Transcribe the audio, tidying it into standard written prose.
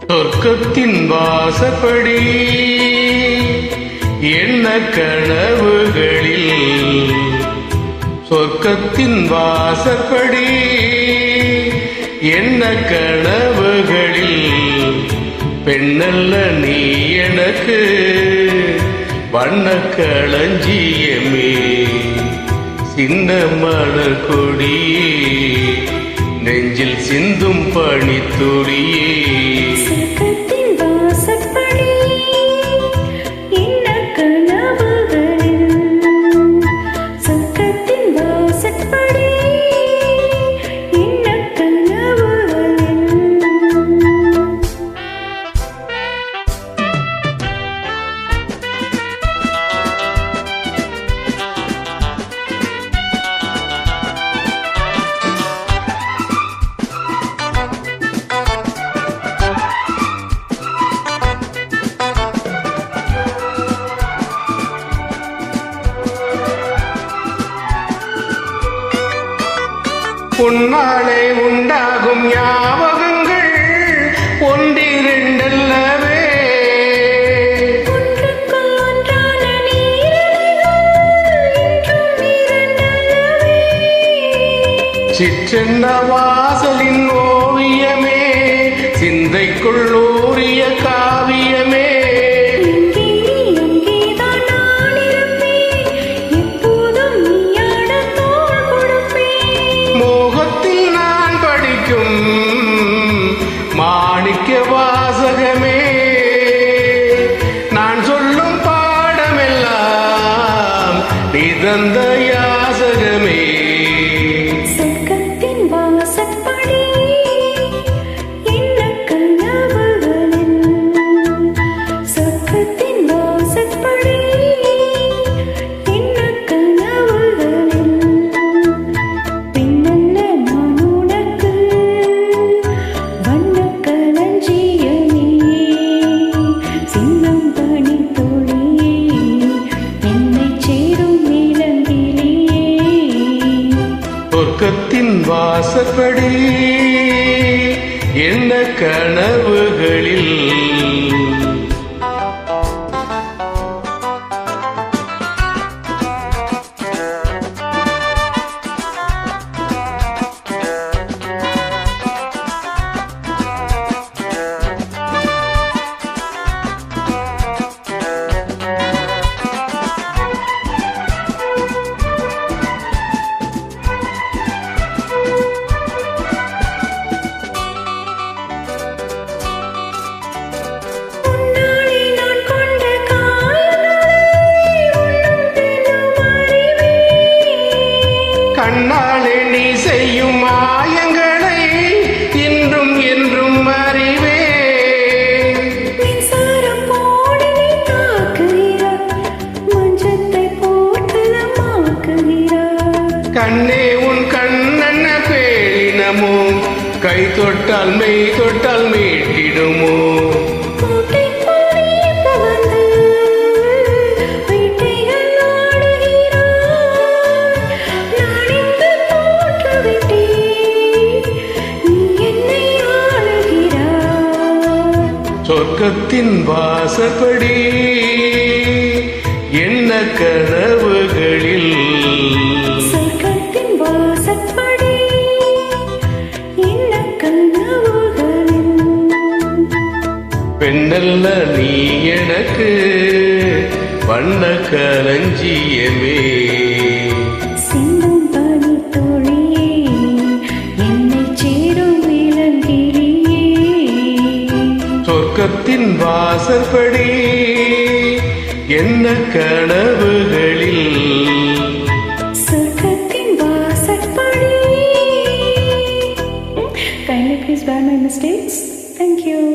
சொர்க்கத்தின் வாசப்படி என்ன கனவுகளில், சொர்க்கத்தின் வாசப்படி என்ன கனவுகளில், பெண்ணல்ல நீ எனக்கு வண்ண களஞ்சியமே, சின்ன மலர் கொடியே, நெஞ்சில் சிந்தும் பனித்துளியே. உன்னாலே உண்டாகும் ஞாபகங்கள் ஒன்றிரண்டல்லவே, சிற்றென்ன வாசலின் ஓவியமே, சிந்தைக்குள் ஊறிய காவியமே, மாணிக்க வாசகமே, நான் சொல்லும் பாடமெல்லாம் நீ தந்த யாசகமே. சொர்க்கத்தின் வாசப்படி என்ன கனவுகளில், சொர்க்கத்தின் வாசப்படி என்ன கனவுகளில், பெண்ணல்ல நான் உனக்கு வண்ண களஞ்சியமே, சின்னம் பனித்துளியே, என்னை சேரும் இளங்கிளியே. சொர்க்கத்தின் வாசப்படி என்ன கனவுகளில், கண்ணாலே நீ செய்யும் மாயங்களை இன்றும் என்றும் அறிவே. மின்சாரம் போடு நீ தாக்குகிறாய், மஞ்சத்தை போட்டலமாக்குகிறாய். கண்ணே உன் கண்ணென்ன பேரினமோ, கை தொட்டால் மெய் தொட்டால் மீட்டிடுமோ, சொர்க்கத்தின் வாசப்படி என்ன கனவுகளில், சொர்க்கத்தின் வாசப்படி என்ன கனவுகளில், பெண்ணல்ல நீ எனக்கு வண்ண களஞ்சியமே, சிந்தும் பனித்துளியே, என்னை சேரும் இளங்கிளியே. சொர்க்கத்தின் வாசற்படி என்ன கனவுகளில், சொர்க்கத்தின் வாசற்படி. Kindly please bear my mistakes. Thank you.